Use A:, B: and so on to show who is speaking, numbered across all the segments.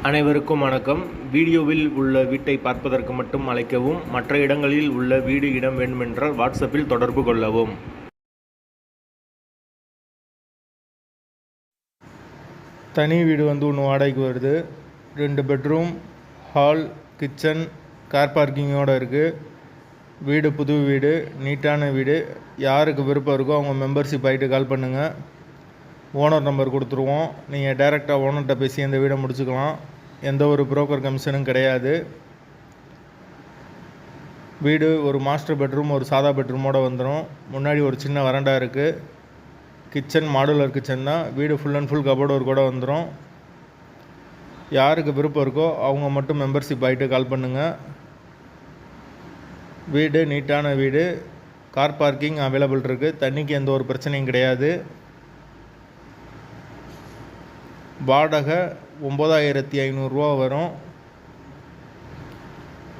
A: அனைவருக்கும் வணக்கம். வீடியோவில் உள்ள வீட்டை பார்ப்பதற்கு மட்டும் அழைக்கவும். மற்ற இடங்களில் உள்ள வீடு இடம் வேண்டுமென்றால் வாட்ஸ்அப்பில் தொடர்பு கொள்ளவும்.
B: தனி வீடு வந்து ஒன்று வாடகைக்கு வருது. 2 பெட்ரூம், ஹால், கிச்சன், கார் பார்க்கிங்கோடு இருக்குது. வீடு புது வீடு, நீட்டான வீடு. யாருக்கு விருப்பம் இருக்கோ அவங்க மெம்பர்ஷிப் ஆகிட்டு கால் பண்ணுங்கள். ஓனர் நம்பர் கொடுத்துருவோம். நீங்கள் டைரெக்டாக ஓனர்கிட்ட பேசி அந்த வீடை முடிச்சுக்கலாம். எந்த ஒரு புரோக்கர் கமிஷனும் கிடையாது. வீடு ஒரு மாஸ்டர் பெட்ரூம், ஒரு சாதா பெட்ரூமோடு வந்துடும். முன்னாடி ஒரு சின்ன வரண்டா இருக்குது. கிச்சன் மாடுலர் கிச்சன் தான். வீடு ஃபுல் அண்ட் ஃபுல் கபோர்டு ஒரு கூட வந்துடும். யாருக்கு விருப்பம் இருக்கோ அவங்க மட்டும் மெம்பர்ஷிப் ஆகிட்டு கால் பண்ணுங்கள். வீடு நீட்டான வீடு. கார் பார்க்கிங் அவைலபிள் இருக்குது. தண்ணிக்கு எந்த ஒரு பிரச்சனையும் கிடையாது. வாடகை 9500 வரும்.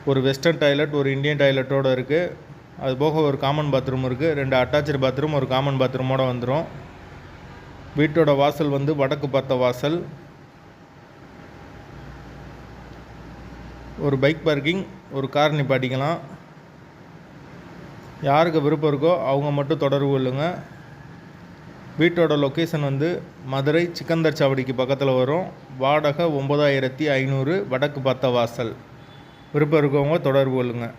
B: ஒரு வெஸ்டர்ன் டாய்லெட், ஒரு இந்தியன் டாய்லெட்டோடு இருக்குது. அது போக ஒரு காமன் பாத்ரூம் இருக்குது. 2 அட்டாச்சு பாத்ரூம், ஒரு காமன் பாத்ரூமோடு வந்துடும். வீட்டோட வாசல் வந்து வடக்கு பார்த்த வாசல். ஒரு பைக் பார்க்கிங், ஒரு கார் நிப்பாட்டிக்கலாம். யாருக்கு விருப்பம் இருக்கோ அவங்க மட்டும் தொடர்பு கொள்ளுங்கள். வீட்டோட லொக்கேஷன் வந்து மதுரை சிக்கந்தர் சாவடிக்கு பக்கத்தில் வரும். வாடகை 9500, வடக்கு பார்த்த வாசல். விருப்பம் இருக்கவங்க தொடர்பு கொள்ளுங்கள்.